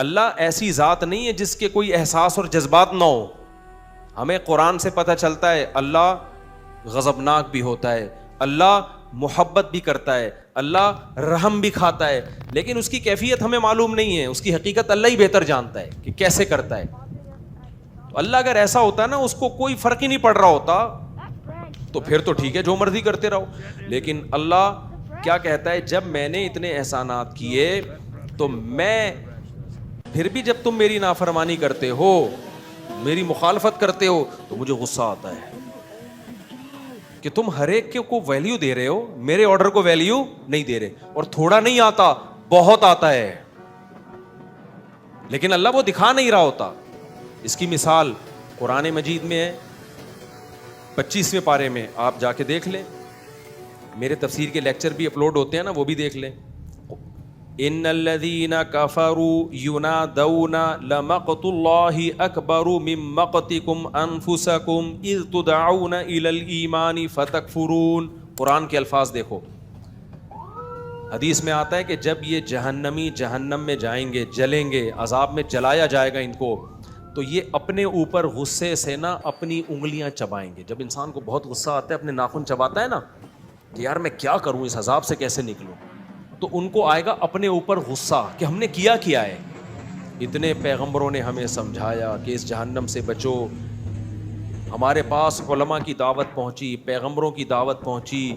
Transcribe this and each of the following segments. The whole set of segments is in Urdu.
اللہ ایسی ذات نہیں ہے جس کے کوئی احساس اور جذبات نہ ہو. ہمیں قرآن سے پتہ چلتا ہے اللہ غضبناک بھی ہوتا ہے, اللہ محبت بھی کرتا ہے, اللہ رحم بھی کھاتا ہے, لیکن اس کی کیفیت ہمیں معلوم نہیں ہے, اس کی حقیقت اللہ ہی بہتر جانتا ہے کہ کیسے کرتا ہے. تو اللہ اگر ایسا ہوتا ہے نا, اس کو کوئی فرق ہی نہیں پڑ رہا ہوتا, تو پھر تو ٹھیک ہے جو مرضی کرتے رہو. لیکن اللہ کیا کہتا ہے, جب میں نے اتنے احسانات کیے تو میں پھر بھی جب تم میری نافرمانی کرتے ہو, میری مخالفت کرتے ہو, تو مجھے غصہ آتا ہے کہ تم ہر ایک کو ویلیو دے رہے ہو, میرے آرڈر کو ویلیو نہیں دے رہے. اور تھوڑا نہیں آتا, بہت آتا ہے, لیکن اللہ وہ دکھا نہیں رہا ہوتا. اس کی مثال قرآن مجید میں ہے, 25ویں پارے میں, آپ جا کے دیکھ لیں. میرے تفسیر کے لیکچر بھی اپلوڈ ہوتے ہیں نا, وہ بھی دیکھ لیں. ان الذین کفروا ینادون لمقت اللہ اکبر من مقتکم انفسکم اذ تدعون الی الایمان فتکفرون. قرآن کے الفاظ دیکھو. حدیث میں آتا ہے کہ جب یہ جہنمی جہنم میں جائیں گے, جلیں گے, عذاب میں جلایا جائے گا ان کو, تو یہ اپنے اوپر غصے سے نا اپنی انگلیاں چبائیں گے. جب انسان کو بہت غصہ آتا ہے, اپنے ناخن چباتا ہے نا کہ یار میں کیا کروں, اس عذاب سے کیسے نکلوں, تو ان کو آئے گا اپنے اوپر غصہ کہ ہم نے کیا ہے. اتنے پیغمبروں نے ہمیں سمجھایا کہ اس جہنم سے بچو, ہمارے پاس علماء کی دعوت پہنچی, پیغمبروں کی دعوت پہنچی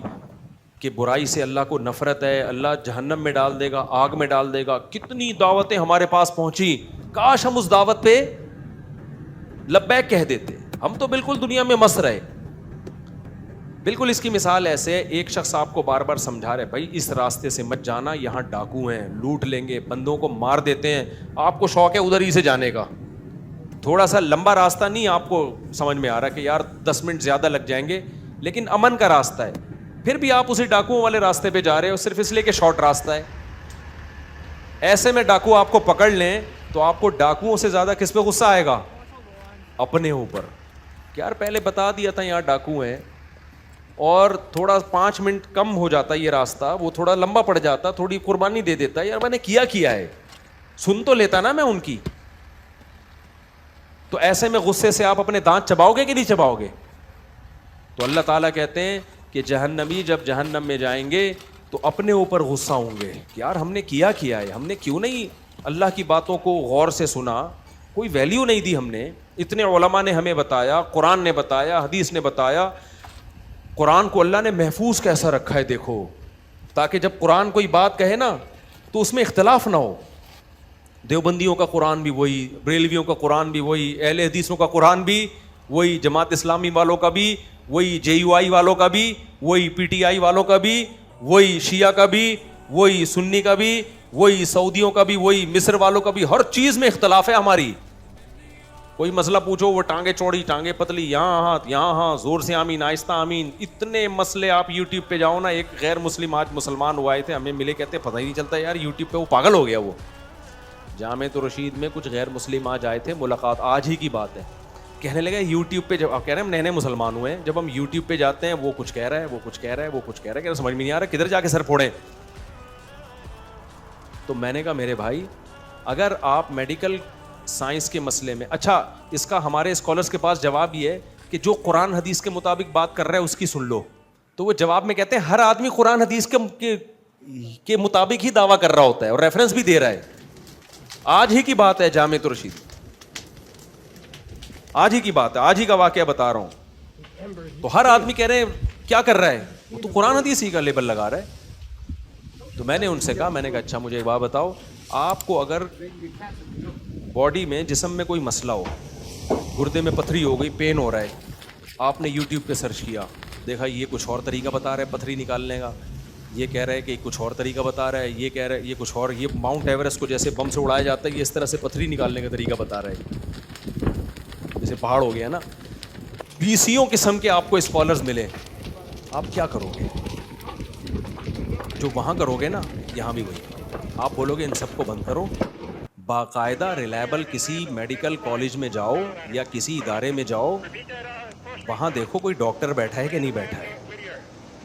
کہ برائی سے اللہ کو نفرت ہے, اللہ جہنم میں ڈال دے گا, آگ میں ڈال دے گا. کتنی دعوتیں ہمارے پاس پہنچی, کاش ہم اس دعوت پہ لبیک کہہ دیتے. ہم تو بالکل دنیا میں مست رہے. بالکل اس کی مثال ایسے, ایک شخص آپ کو بار بار سمجھا رہے بھائی اس راستے سے مت جانا, یہاں ڈاکو ہیں, لوٹ لیں گے, بندوں کو مار دیتے ہیں. آپ کو شوق ہے ادھر ہی سے جانے کا, تھوڑا سا لمبا راستہ نہیں آپ کو سمجھ میں آ رہا کہ یار 10 منٹ زیادہ لگ جائیں گے, لیکن امن کا راستہ ہے, پھر بھی آپ اسی ڈاکوؤں والے راستے پہ جا رہے ہو صرف اس لیے کہ شارٹ راستہ ہے. ایسے میں ڈاکو آپ کو پکڑ لیں تو آپ کو ڈاکوؤں سے زیادہ کس پہ غصہ آئے گا, اپنے اوپر. کہ یار پہلے بتا دیا تھا یہاں ڈاکو ہیں, اور تھوڑا 5 منٹ کم ہو جاتا یہ راستہ, وہ تھوڑا لمبا پڑ جاتا, تھوڑی قربانی دے دیتا, یار میں نے کیا ہے, سن تو لیتا نا میں ان کی. تو ایسے میں غصے سے آپ اپنے دانت چباؤ گے کہ نہیں چباؤ گے؟ تو اللہ تعالیٰ کہتے ہیں کہ جہنمی جب جہنم میں جائیں گے تو اپنے اوپر غصہ ہوں گے کہ یار ہم نے کیا ہے, ہم نے کیوں نہیں اللہ کی باتوں کو غور سے سنا, کوئی ویلیو نہیں دی ہم نے. اتنے علماء نے ہمیں بتایا, قرآن نے بتایا, حدیث نے بتایا. قرآن کو اللہ نے محفوظ کیسا رکھا ہے دیکھو, تاکہ جب قرآن کوئی بات کہے نا تو اس میں اختلاف نہ ہو. دیوبندیوں کا قرآن بھی وہی, بریلویوں کا قرآن بھی وہی, اہل حدیثوں کا قرآن بھی وہی, جماعت اسلامی والوں کا بھی وہی, JUI والوں کا بھی وہی, PTI والوں کا بھی وہی, شیعہ کا بھی وہی, سنی کا بھی وہی, سعودیوں کا بھی وہی, مصر والوں کا بھی. ہر چیز میں اختلاف ہے ہماری. کوئی مسئلہ پوچھو وہ ٹانگیں چوڑی ٹانگیں پتلی, یہاں ہاتھ یہاں ہاں, زور سے آمین آہستہ آمین. اتنے مسئلے آپ یوٹیوب پہ جاؤ نا. ایک غیر مسلم آج مسلمان ہوا تھے, ہمیں ملے, کہتے پتہ ہی نہیں چلتا یار یوٹیوب پہ, وہ پاگل ہو گیا. وہ جامعۃ الرشید میں کچھ غیر مسلم آج آئے تھے, ملاقات آج ہی کی بات ہے, کہنے لگا یوٹیوب پہ, جب آپ کہہ رہے ہیں ہم نئے مسلمان ہوئے ہیں, جب ہم یوٹیوب پہ جاتے ہیں وہ کچھ کہہ رہا ہے, وہ کچھ کہہ رہا ہے, وہ کچھ کہہ رہا ہے, کہ سمجھ میں نہیں آ رہا کدھر جا کے سر پھوڑیں. تو میں نے کہا میرے بھائی اگر آپ میڈیکل سائنس کے مسئلے میں, اچھا اس کا ہمارے اسکالرس کے پاس جواب یہ ہے کہ جو قرآن حدیث کے مطابق بات کر رہا ہے اس کی سن لو. تو وہ جواب میں کہتے ہیں ہر آدمی قرآن حدیث کے مطابق ہی دعویٰ کر رہا ہوتا ہے اور ریفرنس بھی دے رہا ہے. آج ہی کی بات ہے, جامعۃ الرشید, آج ہی کی بات ہے, آج ہی کا واقعہ بتا رہا ہوں. تو ہر آدمی کہہ رہے ہیں کیا کر رہا ہے, وہ تو قرآن حدیث ہی کا لیبل لگا رہا ہے. تو میں نے ان سے کہا, میں نے کہا اچھا مجھے ایک بات بتاؤ, آپ کو اگر باڈی میں جسم میں کوئی مسئلہ ہو, گردے میں پتھری ہو گئی, پین ہو رہا ہے, آپ نے یوٹیوب پہ سرچ کیا, دیکھا یہ کچھ اور طریقہ بتا رہا ہے پتھری نکالنے کا, یہ کہہ رہا ہے کہ کچھ اور طریقہ بتا رہا ہے, یہ کہہ رہا ہے یہ کچھ اور, یہ ماؤنٹ ایوریسٹ کو جیسے بم سے اڑایا جاتا ہے یہ اس طرح سے پتھری نکالنے کا طریقہ بتا رہا ہے, جیسے پہاڑ ہو گیا نا. 20 قسم کے آپ کو اسکالرز ملے, آپ کیا کرو گے؟ جو وہاں کرو گے نا یہاں بھی وہی. آپ بولو گے ان سب کو بند کرو, باقاعدہ ریلائبل کسی میڈیکل کالج میں جاؤ یا کسی ادارے میں جاؤ, وہاں دیکھو کوئی ڈاکٹر بیٹھا ہے کہ نہیں بیٹھا ہے,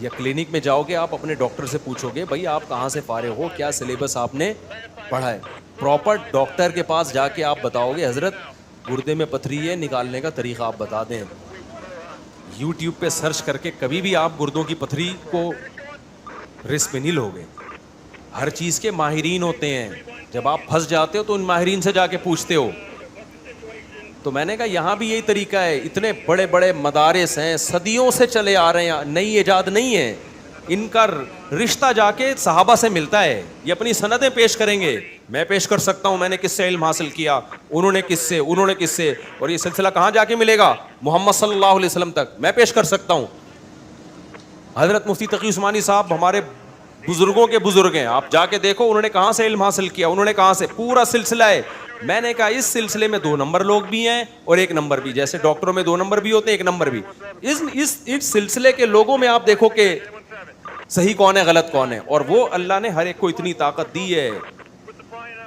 یا کلینک میں جاؤ گے آپ اپنے ڈاکٹر سے پوچھو گے بھائی آپ کہاں سے فارغ ہو, کیا سلیبس آپ نے پڑھا ہے. پراپر ڈاکٹر کے پاس جا کے آپ بتاؤ گے حضرت گردے میں پتھری ہے, نکالنے کا طریقہ آپ بتا دیں. یوٹیوب پہ سرچ کر کے کبھی بھی آپ گردوں کی پتھری کو رسک پہ نہیں لو گے. ہر چیز کے ماہرین ہوتے ہیں, جب آپ پھنس جاتے ہو تو ان ماہرین سے جا کے پوچھتے ہو. تو میں نے کہا یہاں بھی یہی طریقہ ہے. اتنے بڑے بڑے مدارس ہیں, صدیوں سے چلے آ رہے ہیں, نئی ایجاد نہیں ہے. ان کا رشتہ جا کے صحابہ سے ملتا ہے. یہ اپنی سندیں پیش کریں گے, میں پیش کر سکتا ہوں میں نے کس سے علم حاصل کیا, انہوں نے کس سے, انہوں نے کس سے, اور یہ سلسلہ کہاں جا کے ملے گا, محمد صلی اللہ علیہ وسلم تک میں پیش کر سکتا ہوں. حضرت مفتی تقی عثمانی صاحب ہمارے بزرگوں کے بزرگ ہیں, آپ جا کے دیکھو انہوں نے کہاں سے علم حاصل کیا, انہوں نے کہاں سے, پورا سلسلہ ہے. میں نے کہا اس سلسلے میں 2 نمبر لوگ بھی ہیں اور 1 نمبر بھی, جیسے ڈاکٹروں میں 2 نمبر بھی ہوتے ہیں 1 نمبر بھی. اس سلسلے کے لوگوں میں آپ دیکھو کہ صحیح کون ہے غلط کون ہے, اور وہ اللہ نے ہر ایک کو اتنی طاقت دی ہے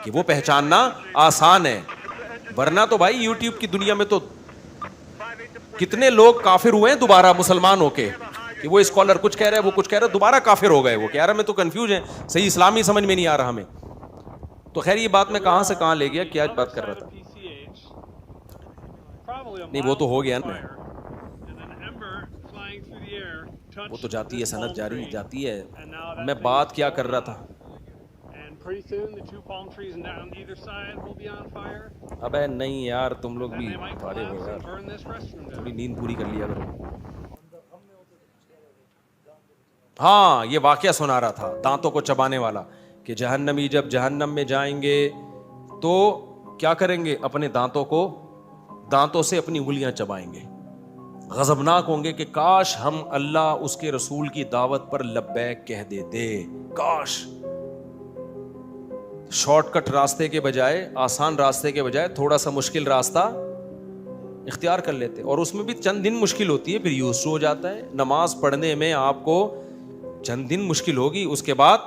کہ وہ پہچاننا آسان ہے. ورنہ تو بھائی یوٹیوب کی دنیا میں تو کتنے لوگ کافر ہوئے ہیں دوبارہ مسلمان ہو کے, کہ وہ اسکالر کچھ کہہ رہا ہے وہ کچھ کہہ رہا ہے, دوبارہ کافر ہو گئے. وہ کہہ رہا ہے میں تو کنفیوز ہیں, صحیح اسلامی سمجھ میں نہیں آ رہا ہمیں. تو خیر یہ بات میں کہاں سے کہاں لے گیا, کیا بات کر رہا تھا, نہیں وہ تو ہو گیا نا, وہ تو جاتی ہے سند جاری جاتی ہے. میں بات کیا کر رہا تھا, ابے نہیں یار تم لوگ بھی فارغ ہو یار, تھوڑی نیند پوری کر لیا کرو. ہاں یہ واقعہ سنا رہا تھا دانتوں کو چبانے والا, کہ جہنمی جب جہنم میں جائیں گے تو کیا کریں گے, اپنے دانتوں سے اپنی انگلیاں چبائیں گے, غضبناک ہوں گے کہ کاش ہم اللہ اس کے رسول کی دعوت پر لبیک کہہ دیتے, کاش شارٹ کٹ راستے کے بجائے, آسان راستے کے بجائے تھوڑا سا مشکل راستہ اختیار کر لیتے. اور اس میں بھی چند دن مشکل ہوتی ہے, پھر یوز ہو جاتا ہے. نماز پڑھنے میں آپ کو چند دن مشکل ہوگی, اس کے بعد